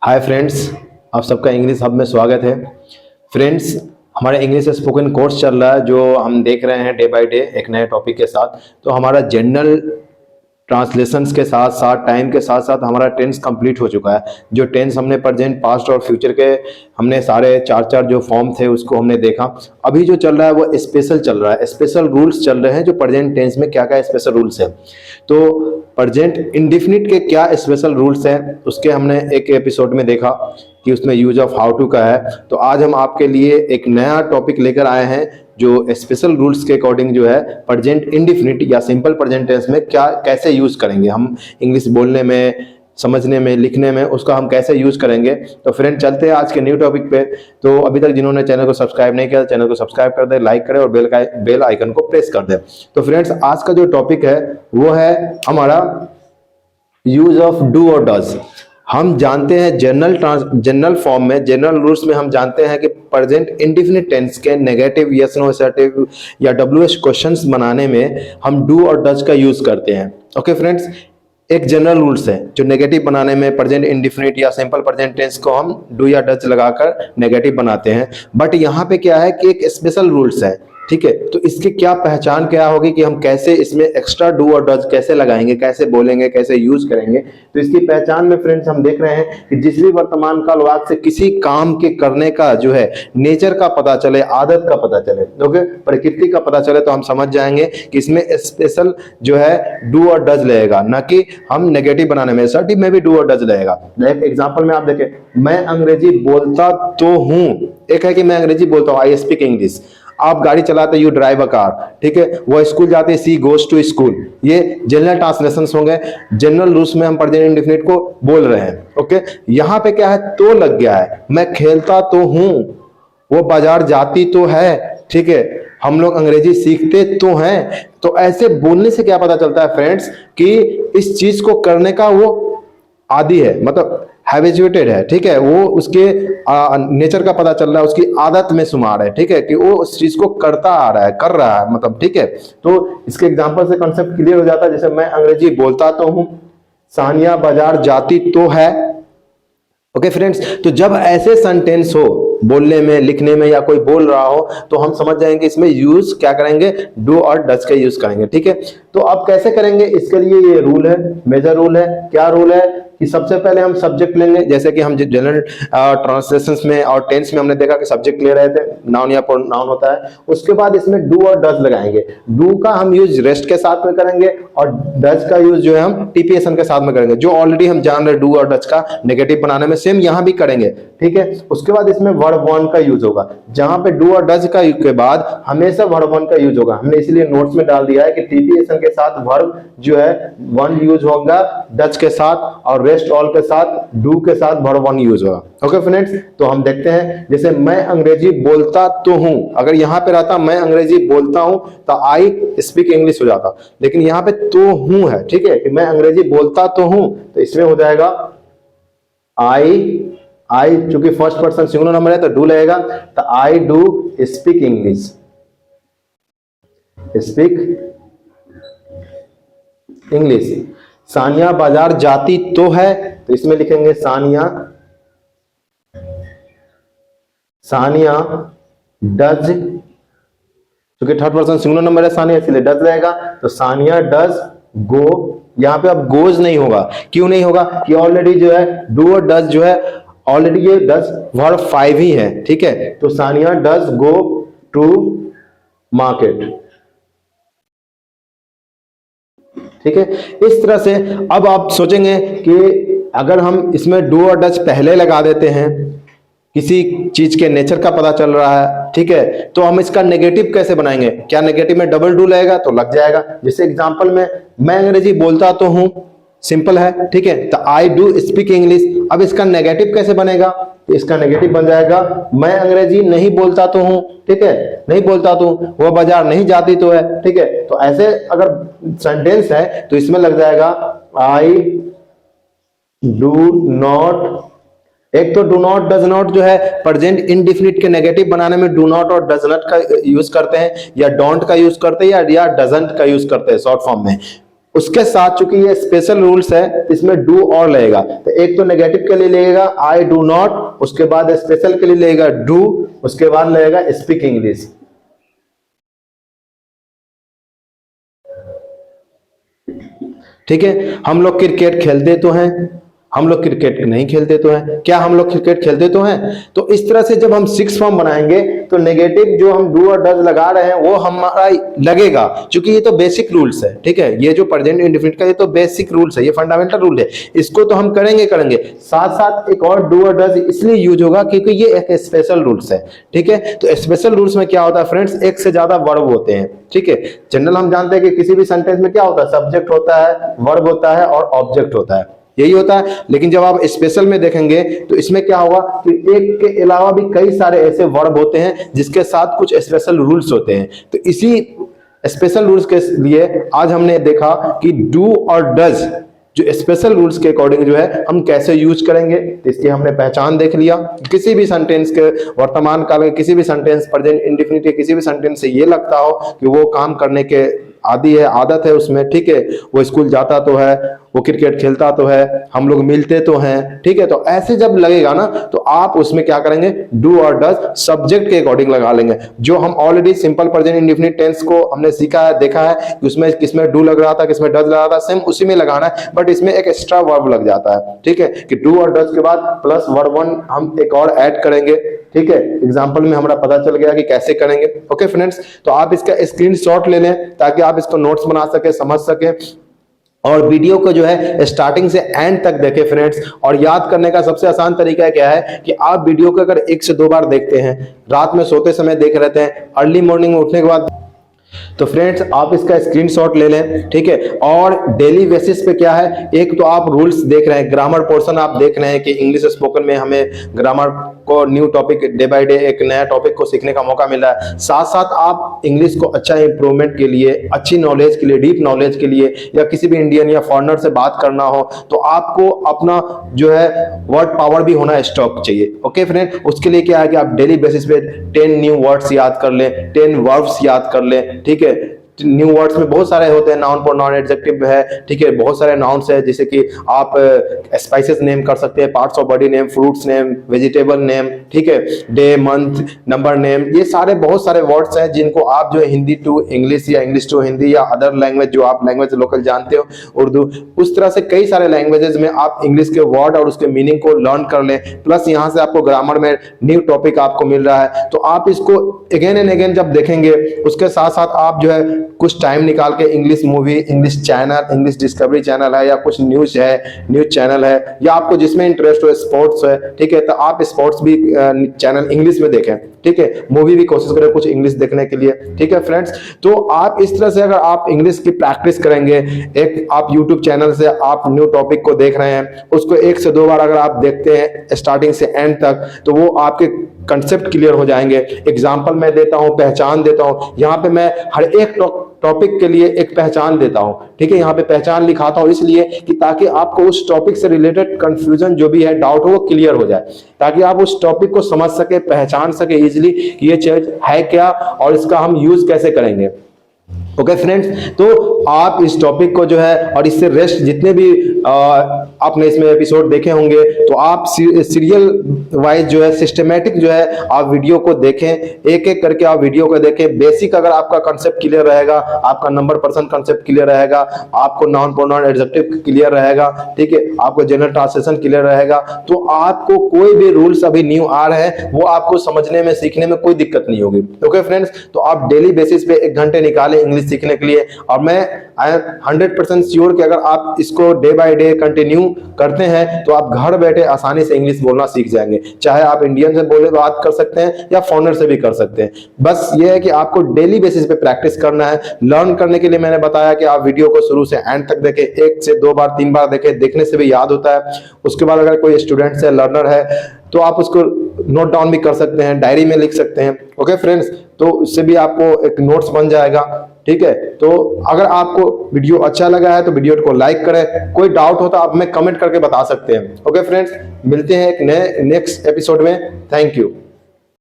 Hi friends, आप सबका English hub में स्वागत है। फ्रेंड्स, हमारा इंग्लिश स्पोकन कोर्स चल रहा है जो हम देख रहे हैं डे बाय डे एक नए टॉपिक के साथ। तो हमारा जनरल ट्रांसलेशंस के साथ साथ टाइम के साथ साथ हमारा टेंस कंप्लीट हो चुका है। जो टेंस हमने प्रेजेंट, पास्ट और फ्यूचर के हमने सारे चार जो फॉर्म थे उसको हमने देखा। अभी जो चल रहा है वो स्पेशल चल रहा है, स्पेशल रूल्स चल रहे हैं जो प्रेजेंट टेंस में क्या क्या स्पेशल रूल्स है। तो प्रेजेंट इंडेफिनिट के क्या स्पेशल रूल्स हैं उसके हमने एक एपिसोड में देखा कि उसमें यूज ऑफ हाउ टू का है। तो आज हम आपके लिए एक नया टॉपिक लेकर आए हैं जो स्पेशल रूल्स के अकॉर्डिंग जो है प्रेजेंट इंडेफिनिट या सिंपल प्रेजेंट टेंस में क्या कैसे यूज करेंगे हम, इंग्लिश बोलने में, समझने में, लिखने में, उसका हम कैसे यूज करेंगे। तो फ्रेंड चलते हैं आज के न्यू टॉपिक पे। तो अभी तक जिन्होंने चैनल को सब्सक्राइब नहीं किया चैनल को सब्सक्राइब कर दे, लाइक करें और बेल आइकन को प्रेस कर दे। तो फ्रेंड्स आज का जो टॉपिक है वो है हमारा यूज ऑफ डू और डज। हम जानते हैं जनरल फॉर्म में, जनरल रूल्स में हम जानते हैं कि प्रेजेंट इंडेफिनिट टेंस के नेगेटिव, यस नो, असर्टिव या डब्ल्यूएच क्वेश्चंस बनाने में हम डू और डज का यूज करते हैं। ओके फ्रेंड्स, एक जनरल रूल्स है जो नेगेटिव बनाने में प्रेजेंट इंडेफिनिट या सिंपल प्रेजेंट टेंस को हम डू या डज लगाकर नेगेटिव बनाते हैं। बट यहाँ पे क्या है कि एक स्पेशल रूल्स है, ठीक है। तो इसकी क्या पहचान क्या होगी कि हम कैसे इसमें एक्स्ट्रा डू और डज कैसे लगाएंगे, कैसे बोलेंगे, कैसे यूज करेंगे। तो इसकी पहचान में फ्रेंड्स हम देख रहे हैं कि जिस भी वर्तमान काल वाक्य से किसी काम के करने का जो है नेचर का पता चले, आदत का पता चले, ओके, प्रकृति का पता चले, तो हम समझ जाएंगे कि इसमें स्पेशल जो है डू और डज लगेगा, ना कि हम नेगेटिव बनाने में। असर्टिव में भी डू और डज लगेगा। एक एग्जाम्पल में आप देखें, मैं अंग्रेजी बोलता तो हूं, एक है कि मैं अंग्रेजी बोलता हूं, आई स्पीक इंग्लिश। आप गाड़ी चलाते, यू ड्राइव अ कार, ठीक है। वो स्कूल जाते, सी गोज टू स्कूल। ये जनरल ट्रांसलेशंस होंगे। जनरल रूल्स में हम प्रेजेंट इंडेफिनिट को बोल रहे हैं, ओके। यहाँ पे क्या है, तो लग गया है। मैं खेलता तो हूं, वो बाजार जाती तो है, ठीक है। हम लोग अंग्रेजी सीखते तो हैं। तो ऐसे बोलने से क्या पता चलता है फ्रेंड्स कि इस चीज को करने का वो आदी है, मतलब हैबिचुएटेड है, ठीक है। वो उसके नेचर का पता चल रहा है, उसकी आदत में शुमार है, ठीक है, कि वो उस चीज को करता आ रहा है, कर रहा है, मतलब, ठीक है। तो इसके एग्जांपल से कॉन्सेप्ट क्लियर हो जाता है। जैसे मैं अंग्रेजी बोलता तो हूं, सानिया बाजार जाती तो है, ओके फ्रेंड्स। तो जब ऐसे सेंटेंस हो, बोलने में, लिखने में, या कोई बोल रहा हो, तो हम समझ जाएंगे इसमें यूज क्या करेंगे, डू और डज का यूज करेंगे, ठीक है। तो अब कैसे करेंगे, इसके लिए ये रूल है, मेजर रूल है। क्या रूल है कि सबसे पहले हम सब्जेक्ट लेंगे। जैसे कि हम जनरल ट्रांसलेशंस में और टेंस में हमने देखा कि सब्जेक्ट ले रहे थे, नाउन या प्रोनाउन होता है। उसके बाद इसमें डू और डज लगाएंगे। डू का हम यूज रेस्ट के साथ में करेंगे और डज का यूज जो है हम टीपीएसन के साथ में करेंगे, जो ऑलरेडी हम जान रहे डू और डज का नेगेटिव बनाने में। सेम यहां भी करेंगे, ठीक है। उसके बाद इसमें वर्ब वन का यूज होगा। जहां पे डू और डज का के बाद हमेशा वर्ब वन का यूज होगा। हमने इसलिए नोट्स में डाल दिया है कि टीपीएसन के साथ वर्ब जो है वन यूज होगा, डज के साथ, और रेस्ट ऑल के साथ, डू के साथ वर्ब वन यूज होगा। ओके फ्रेंड्स, तो हम देखते हैं। जैसे मैं अंग्रेजी बोलता तो हूं, अगर यहां पे रहता मैं अंग्रेजी बोलता हूं तो आई स्पीक इंग्लिश हो जाता, लेकिन यहां पे तो हूं है, ठीक है, कि मैं अंग्रेजी बोलता तो हूं, तो इसमें हो जाएगा आई चूंकि फर्स्ट पर्सन सिंगुलर नंबर है तो डू लगेगा, तो I do speak English, speak English. Sania बाजार जाती तो है, तो इसमें लिखेंगे सानिया डज, क्योंकि थर्ड पर्सन सिंगुलर नंबर है सानिया, इसलिए डज रहेगा, तो सानिया डज गो। यहां पे अब गोज नहीं होगा। क्यों नहीं होगा कि ऑलरेडी जो है डू और डज जो है ऑलरेडी ये डज वर्ब 5 ही है, ठीक है। तो Sania does go to market, ठीक है। इस तरह से अब आप सोचेंगे कि अगर हम इसमें डू और डज पहले लगा देते हैं, किसी चीज के नेचर का पता चल रहा है, ठीक है, तो हम इसका नेगेटिव कैसे बनाएंगे। क्या नेगेटिव में डबल डू लगेगा तो लग जाएगा। जैसे एग्जांपल में मैं अंग्रेजी बोलता तो हूं, सिंपल है, ठीक है, तो आई डू स्पीक इंग्लिश। अब इसका नेगेटिव कैसे बनेगा, तो इसका नेगेटिव बन जाएगा मैं अंग्रेजी नहीं बोलता तो हूं, ठीक है, नहीं बोलता तो, वो बाजार नहीं जाती तो है, ठीक है। तो ऐसे अगर सेंटेंस है तो इसमें लग जाएगा आई डू नॉट। एक तो डू नॉट, डज नॉट जो है प्रेजेंट इंडेफिनिट के नेगेटिव बनाने में डू नॉट और डज नॉट का यूज करते हैं, या डोंट का यूज करते हैं, या डजंट का यूज करते हैं शॉर्ट फॉर्म में। उसके साथ चूंकि ये स्पेशल रूल्स है, इसमें डू और लगेगा। तो एक तो नेगेटिव के लिए लगेगा आई डू नॉट, उसके बाद स्पेशल के लिए लगेगा डू, उसके बाद लगेगा स्पीक इंग्लिश। ठीक है, हम लोग क्रिकेट खेलते तो हैं, हम लोग क्रिकेट नहीं खेलते तो हैं, क्या हम लोग क्रिकेट खेलते तो हैं? तो इस तरह से जब हम 6 फॉर्म बनाएंगे तो नेगेटिव जो हम डू और डज लगा रहे हैं वो हमारा लगेगा, क्योंकि ये तो बेसिक रूल्स है। ठीक है, ये जो प्रेजेंट इंडेफिनिट का ये तो बेसिक रूल्स है, ये फंडामेंटल रूल है, इसको तो हम करेंगे। साथ साथ एक और डू और डज इसलिए यूज होगा क्योंकि ये एक स्पेशल रूल्स है। ठीक है, तो स्पेशल रूल्स में क्या होता है फ्रेंड्स, एक से ज्यादा वर्ब होते हैं। ठीक है, जनरल हम जानते हैं कि किसी भी सेंटेंस में क्या होता है, सब्जेक्ट होता है, वर्ब होता है और ऑब्जेक्ट होता है, यही होता है। लेकिन जब आप स्पेशल में देखेंगे तो इसमें क्या होगा कि एक के अलावा भी कई सारे ऐसे वर्ब होते हैं जिसके साथ कुछ स्पेशल रूल्स होते हैं। तो इसी स्पेशल रूल्स के लिए आज हमने देखा कि डू और डज जो स्पेशल रूल्स के अकॉर्डिंग जो है हम कैसे यूज करेंगे। तो इसकी हमने पहचान देख लिया। किसी भी सेंटेंस के वर्तमान काल के किसी भी सेंटेंस, प्रेजेंट इंडेफिनिट के किसी भी सेंटेंस से ये लगता हो कि वो काम करने के आदि है, आदत है उसमें, ठीक है, वो स्कूल जाता तो है, वो क्रिकेट खेलता तो है, हम लोग मिलते तो हैं, ठीक है, तो ऐसे जब लगेगा ना तो आप उसमें क्या करेंगे, डू और डज सब्जेक्ट के अकॉर्डिंग लगा लेंगे। जो हम already simple present indefinite tense को हमने सीखा है, देखा है कि उसमें किसमें डू लग रहा था, किसमें डज लग रहा था, सेम उसी में लगाना है, बट इसमें एक एक्स्ट्रा वर्ब लग जाता है। ठीक है, कि डू और डज के बाद प्लस वर्ब वन हम एक और ऐड करेंगे। ठीक है, एग्जाम्पल में हमारा पता चल गया कि कैसे करेंगे। ओके फ्रेंड्स, तो आप इसका स्क्रीनशॉट ले लें ताकि आप इसको नोट्स बना सके, समझ सके, और वीडियो को जो है स्टार्टिंग से एंड तक देखें फ्रेंड्स। और याद करने का सबसे आसान तरीका क्या है कि आप वीडियो को अगर 1 से 2 बार देखते हैं, रात में सोते समय देख रहते हैं, अर्ली मॉर्निंग में उठने के बाद, तो फ्रेंड्स आप इसका स्क्रीनशॉट ले लें। ठीक है, और डेली बेसिस पे क्या है, एक तो आप रूल्स देख रहे हैं, ग्रामर पोर्शन आप देख रहे हैं कि इंग्लिश स्पोकन में हमें ग्रामर को new topic day by day एक नया टॉपिक को सीखने का मौका मिल रहा है। साथ साथ आप इंग्लिश को अच्छा इंप्रूवमेंट के लिए, अच्छी नॉलेज के लिए, डीप नॉलेज के लिए, या किसी भी इंडियन या फॉरेनर से बात करना हो तो आपको अपना जो है वर्ड पावर भी होना स्टॉक चाहिए। ओके फ्रेंड, उसके लिए क्या है कि आप डेली बेसिस पे 10 न्यू वर्ड्स याद कर लें, 10 वर्ब्स याद कर लें। ठीक है, न्यू वर्ड्स में बहुत सारे होते हैं, नाउन प्रोनाउन एडजेक्टिव है। ठीक है, बहुत सारे नाउन्स है, जैसे कि आप स्पाइसेस नेम कर सकते हैं, parts of body name, fruits name, vegetable name. ठीक है, डे, मंथ, नंबर नेम, ये सारे बहुत सारे वर्ड्स हैं जिनको आप जो है हिंदी टू इंग्लिश या इंग्लिश टू हिंदी या अदर लैंग्वेज जो आप लैंग्वेज लोकल जानते हो, उर्दू, उस तरह से कई सारे लैंग्वेजेस में आप इंग्लिश के वर्ड और उसके मीनिंग को लर्न कर लें। प्लस यहाँ से आपको ग्रामर में न्यू टॉपिक आपको मिल रहा है, तो आप इसको अगेन एंड अगेन जब देखेंगे, उसके साथ साथ आप जो है कुछ टाइम निकाल के English movie, English channel, English discovery channel है, या कुछ न्यूज है, न्यूज चैनल है, या आपको जिसमें इंटरेस्ट हो, स्पोर्ट्स है, ठीक है, तो आप स्पोर्ट्स भी चैनल इंग्लिश में देखें। ठीक है, मूवी भी कोशिश करें कुछ इंग्लिश देखने के लिए। ठीक है फ्रेंड्स, तो आप इस तरह से अगर आप इंग्लिश की प्रैक्टिस करेंगे, एक आप यूट्यूब चैनल से आप न्यू टॉपिक को देख रहे हैं, उसको 1 से 2 बार अगर आप देखते हैं स्टार्टिंग से एंड तक, तो वो आपके कंसेप्ट क्लियर हो जाएंगे। एग्जाम्पल मैं देता हूं, पहचान देता हूं, यहाँ पे मैं हर एक टॉपिक के लिए एक पहचान देता हूं। ठीक है, यहाँ पे पहचान लिखाता हूं इसलिए कि ताकि आपको उस टॉपिक से रिलेटेड कंफ्यूजन जो भी है, डाउट हो, वो क्लियर हो जाए, ताकि आप उस टॉपिक को समझ सके, पहचान सके इजिली कि ये चीज है क्या और इसका हम यूज कैसे करेंगे। ओके फ्रेंड्स, तो आप इस टॉपिक को जो है और इससे रेस्ट जितने भी आपने इसमें एपिसोड देखे होंगे, तो आप सीरियल वाइज जो है, सिस्टमेटिक जो है, आप वीडियो को देखें, एक एक करके आप वीडियो को देखें। बेसिक अगर आपका कंसेप्ट क्लियर रहेगा, आपका नंबर पर्सन कंसेप्ट क्लियर रहेगा, आपको नाउन प्रोनाउन एडजेक्टिव क्लियर रहेगा, ठीक है, आपको जनरल ट्रांसलेशन क्लियर रहेगा, तो आपको कोई भी रूल्स अभी न्यू आ रहे हैं वो आपको समझने में, सीखने में कोई दिक्कत नहीं होगी। ओके फ्रेंड्स, तो आप डेली बेसिस पे 1 घंटे निकालें इंग्लिश सीखने के लिए, और मैं 100% श्योर कि अगर आप इसको डे बाय डे कंटिन्यू करते हैं तो आप घर बैठे आसानी से इंग्लिश बोलना सीख जाएंगे। चाहे आप इंडियन से बोले बात कर सकते हैं या फॉरेनर से भी कर सकते हैं। बस ये है कि आपको डेली बेसिस पे प्रैक्टिस करना है। लर्न करने के लिए मैंने बताया कि आप वीडियो को शुरू से एंड तक देखें, 1 से 2 बार 3 बार देखें, देखने से भी याद होता है। उसके बाद अगर कोई स्टूडेंट है, लर्नर है, तो आप उसको नोट डाउन भी कर सकते हैं, डायरी में लिख सकते हैं। ओके फ्रेंड्स, तो उससे भी आपको एक नोट्स बन जाएगा। ठीक है, तो अगर आपको वीडियो अच्छा लगा है तो वीडियो को लाइक करें। कोई डाउट हो तो आप हमें कमेंट करके बता सकते हैं। ओके फ्रेंड्स, मिलते हैं एक नए नेक्स्ट एपिसोड में। Thank you.